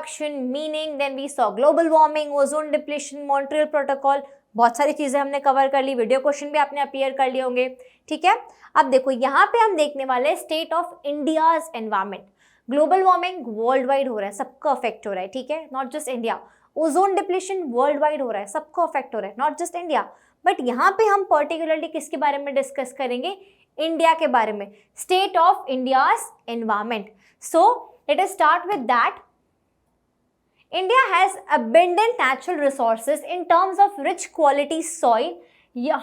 Introduction, meaning, then we saw global warming, ozone depletion, Montreal protocol, बहुत सारी चीज़ें हमने कवर कर ली, वीडियो क्वेश्चन भी आपने अपीयर कर लिए होंगे, ठीक है। अब देखो यहाँ पे हम देखने वाले हैं state of India's environment. Global warming world wide हो रहा है, सबको अफेक्ट हो रहा है, ठीक है, not just India. Ozone depletion world wide हो रहा है, सबको अफेक्ट हो रहा है, नॉट जस्ट इंडिया। बट यहाँ पे हम पर्टिकुलरली किसके बारे में डिस्कस करेंगे, इंडिया के बारे में, state of India's environment. So let us start with that. India has abundant natural resources in terms of rich quality soil,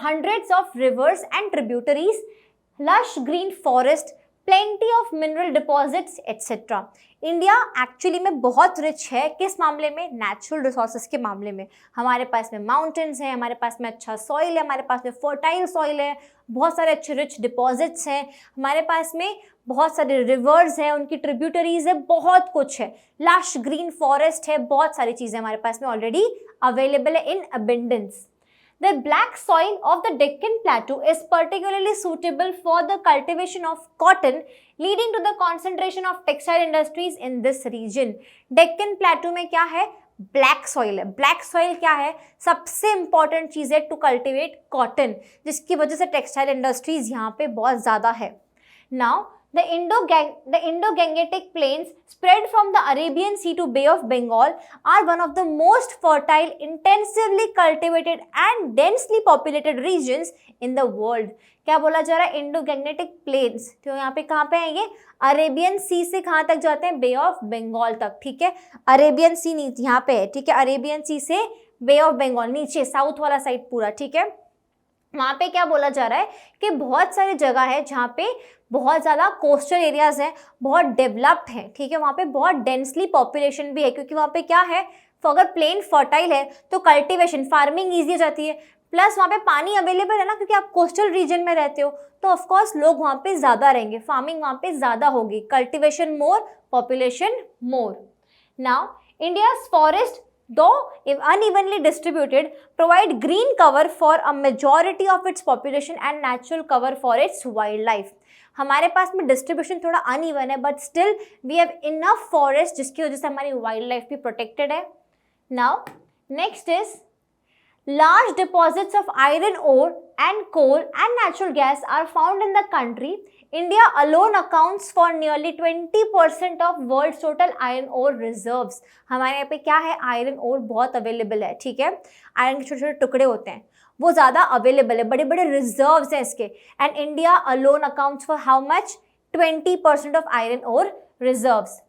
hundreds of rivers and tributaries, lush green forest, plenty of mineral deposits, etc. India actually में बहुत rich है, किस मामले में, natural resources के मामले में। हमारे पास में माउंटेन्स हैं, हमारे पास में अच्छा सॉइल है, हमारे पास में फर्टाइल सॉइल है, बहुत सारे अच्छे रिच डिपॉजिट्स हैं, हमारे पास में बहुत सारे रिवर्स हैं, उनकी ट्रिब्यूटरीज है, बहुत कुछ है, लश ग्रीन फॉरेस्ट है, बहुत सारी चीज़ें हमारे पास में ऑलरेडी अवेलेबल है इन abundance. The black soil of the Deccan Plateau is particularly suitable for the cultivation of cotton, leading to the concentration of textile industries in this region. Deccan Plateau में क्या है, ब्लैक सॉइल है। Black soil क्या है, सबसे important चीज़ है to cultivate cotton, जिसकी वजह से टेक्सटाइल इंडस्ट्रीज यहाँ पे बहुत ज़्यादा है। Now the Indo-Gangetic plains spread from the Arabian Sea to Bay of Bengal are one of the most fertile, intensively cultivated and densely populated regions in the world. क्या बोला जा रहा है, इंडो-गैंगेटिक प्लेन्स, तो यहाँ पे कहाँ पे है ये, अरेबियन सी से कहाँ तक जाते हैं, बे ऑफ बंगाल तक, ठीक है। अरेबियन सी नीचे यहाँ पे है, ठीक है, अरेबियन सी से बे ऑफ बंगाल नीचे साउथ वाला साइड पूरा, ठीक है। वहाँ पे क्या बोला जा रहा है कि बहुत सारी जगह है जहाँ पे बहुत ज़्यादा कोस्टल एरियाज हैं, बहुत डेवलप्ड हैं, ठीक है, वहाँ पे बहुत डेंसली पॉपुलेशन भी है, क्योंकि वहाँ पे क्या है, अगर प्लेन फर्टाइल है तो कल्टीवेशन, फार्मिंग ईजी हो जाती है, प्लस वहाँ पे पानी अवेलेबल है ना, क्योंकि आप कोस्टल रीजन में रहते हो, तो ऑफकोर्स लोग वहाँ पे ज़्यादा रहेंगे, फार्मिंग वहाँ पे ज़्यादा होगी, cultivation more, population more. Now India's forest, though unevenly distributed, provide green cover for a majority of its population and natural cover for its wildlife. हमारे पास में डिस्ट्रीब्यूशन थोड़ा अनइवन है, but still we have enough forest, जिसकी वजह से हमारी wild life भी protected है। Now next is large deposits of iron ore and coal and natural gas are found in the country. India alone accounts for nearly 20% of world's total iron ore reserves. हमारे यहाँ पे क्या है, iron ore बहुत available है, ठीक है, iron के छोटे छोटे टुकड़े होते हैं, वो ज़्यादा अवेलेबल है, बड़े बड़े रिजर्व्स हैं इसके, and India alone accounts for how much, 20% of iron ore reserves.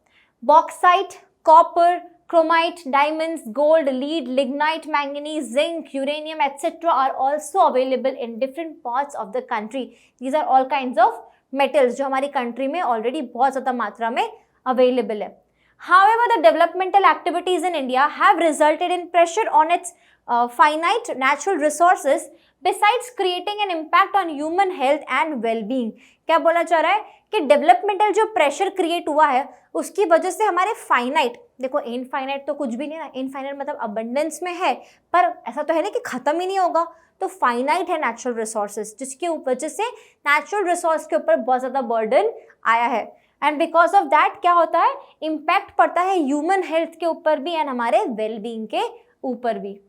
Bauxite, copper, chromite, diamonds, gold, lead, lignite, manganese, zinc, uranium, etc. are also available in different parts of the country. These are all kinds of metals जो हमारी country में already बहुत ज़्यादा मात्रा में available है। However, the developmental activities in India have resulted in pressure on its finite natural resources, besides creating an impact on human health and well-being. क्या बोला जा रहा है कि डेवलपमेंटल जो प्रेशर क्रिएट हुआ है उसकी वजह से हमारे फाइनाइट, देखो इनफाइनाइट तो कुछ भी नहीं ना, इनफाइनाइट मतलब अबंडेंस में है, पर ऐसा तो है ना कि खत्म ही नहीं होगा, तो फाइनाइट है नेचुरल रिसोर्सेज, जिसकी वजह से नेचुरल रिसोर्स के ऊपर बहुत ज़्यादा बर्डन आया है, एंड बिकॉज ऑफ दैट क्या होता है, इम्पैक्ट पड़ता है ह्यूमन हेल्थ के ऊपर भी एंड हमारे वेलबींग के ऊपर भी।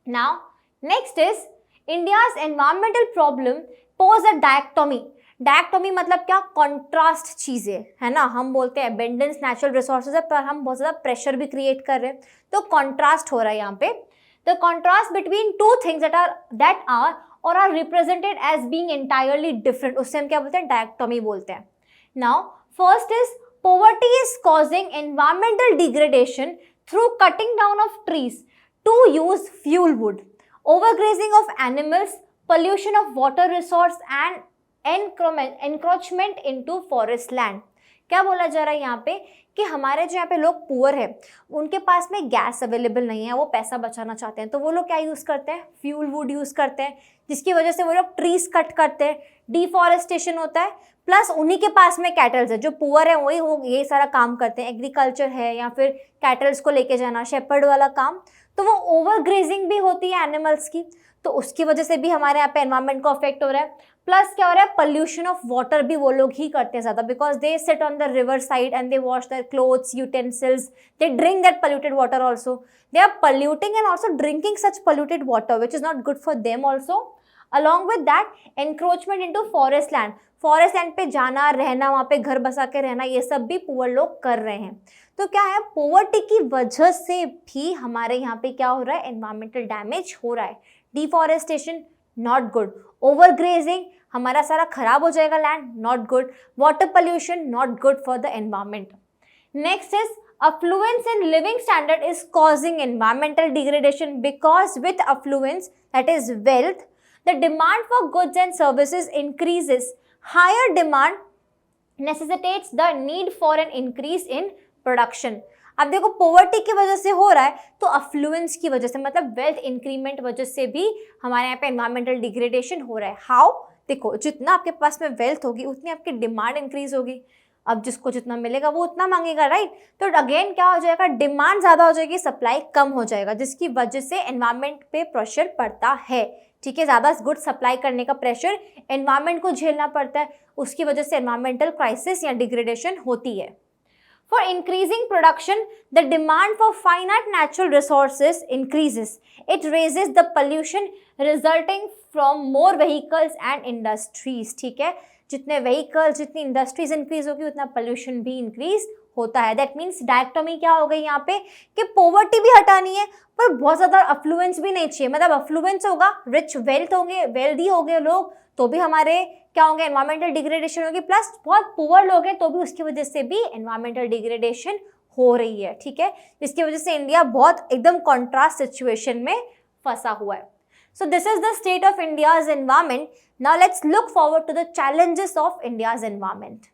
Now next is India's environmental problem pose a dichotomy. Dichotomy मतलब क्या, कॉन्ट्रास्ट चीज़ें है ना, हम बोलते हैं अबेंडेंस नेचुरल रिसोर्सेज है, पर हम बहुत ज़्यादा प्रेशर भी क्रिएट कर रहे हैं, तो कॉन्ट्रास्ट हो रहा है यहाँ पे। The contrast between two things that are or are represented as being entirely different, उससे हम क्या बोलते हैं, डायक्टोमी बोलते हैं। Now first is poverty is causing environmental degradation through cutting down of trees to use fuel wood, overgrazing of animals, pollution of water resource and encroachment into forest land. क्या बोला जा रहा है यहाँ पे कि हमारे जो यहाँ पे लोग पुअर है, उनके पास में गैस अवेलेबल नहीं है, वो पैसा बचाना चाहते हैं, तो वो लोग क्या यूज़ करते हैं, फ्यूल वुड यूज़ करते हैं, जिसकी वजह से वो लोग ट्रीज कट करते हैं, डिफॉरेस्टेशन होता है, प्लस उन्हीं के पास में कैटल्स है, जो पुअर है वही वो ये सारा काम करते हैं, एग्रीकल्चर है या फिर कैटल्स को लेके जाना, शेपर्ड वाला काम, तो वो ओवर ग्रेजिंग भी होती है एनिमल्स की, तो उसकी वजह से भी हमारे यहाँ पे एनवायरमेंट को अफेक्ट हो रहा है। प्लस क्या हो रहा है, पोल्यूशन ऑफ वाटर भी वो लोग ही करते हैं ज़्यादा, because they sit on the river side and they wash their clothes, utensils, they drink that polluted water also. They are polluting and also drinking such polluted water, which is not good for them also. Along with that, encroachment into forest land. Forest land पे जाना, रहना, वहाँ पे घर बसा के रहना, ये सब भी पुअर लोग कर रहे हैं। तो क्या है, पोवर्टी की वजह से भी हमारे यहाँ पे क्या हो रहा है, एनवायरमेंटल डैमेज हो रहा है। डिफॉरेस्टेशन नॉट गुड, ओवरग्रेजिंग, हमारा सारा खराब हो जाएगा land, not good, water pollution not good for the environment. Next is affluence in living standard is causing environmental degradation, because with affluence, that is wealth, the demand for goods and services increases. Higher demand necessitates the need for an increase in production. अब देखो poverty की वजह से हो रहा है, तो affluence की वजह से, मतलब वेल्थ इंक्रीमेंट वजह से भी हमारे यहाँ पे एनवायरमेंटल डिग्रेडेशन हो रहा है। हाउ, देखो जितना आपके पास में वेल्थ होगी उतनी आपकी डिमांड इंक्रीज होगी। अब जिसको जितना मिलेगा वो उतना मांगेगा, राइट। तो अगेन क्या हो जाएगा, डिमांड ज़्यादा हो जाएगी, सप्लाई कम हो जाएगा, जिसकी वजह से एनवायरनमेंट पे प्रेशर पड़ता है। ठीक है, ज़्यादा गुड सप्लाई करने का प्रेशर एनवायरनमेंट को झेलना पड़ता है, उसकी वजह से एनवायरमेंटल क्राइसिस या डिग्रेडेशन होती है। For increasing production, the demand for finite natural resources increases. It raises the pollution resulting from more vehicles and industries. ठीक है, जितने व्हीकल्स, जितनी इंडस्ट्रीज इंक्रीज होगी उतना पोल्यूशन भी इंक्रीज होता है। दैट मीन्स डायरेक्टोमी क्या हो गई यहाँ पे कि पोवर्टी भी हटानी है पर बहुत ज़्यादा अफ्लुएंस भी नहीं चाहिए। मतलब अफ्लुएंस होगा, रिच वेल्थ होंगे, वेल्दी हो गए लोग तो भी हमारे क्या होंगे, एनवायरमेंटल डिग्रेडेशन होगी। प्लस बहुत पुअर लोग हैं तो भी उसकी वजह से भी एनवायरमेंटल डिग्रेडेशन हो रही है। ठीक है, जिसकी वजह से इंडिया बहुत एकदम कॉन्ट्रास्ट सिचुएशन में फंसा हुआ है। So this is the state of India's environment. Now let's look forward to the challenges of India's environment.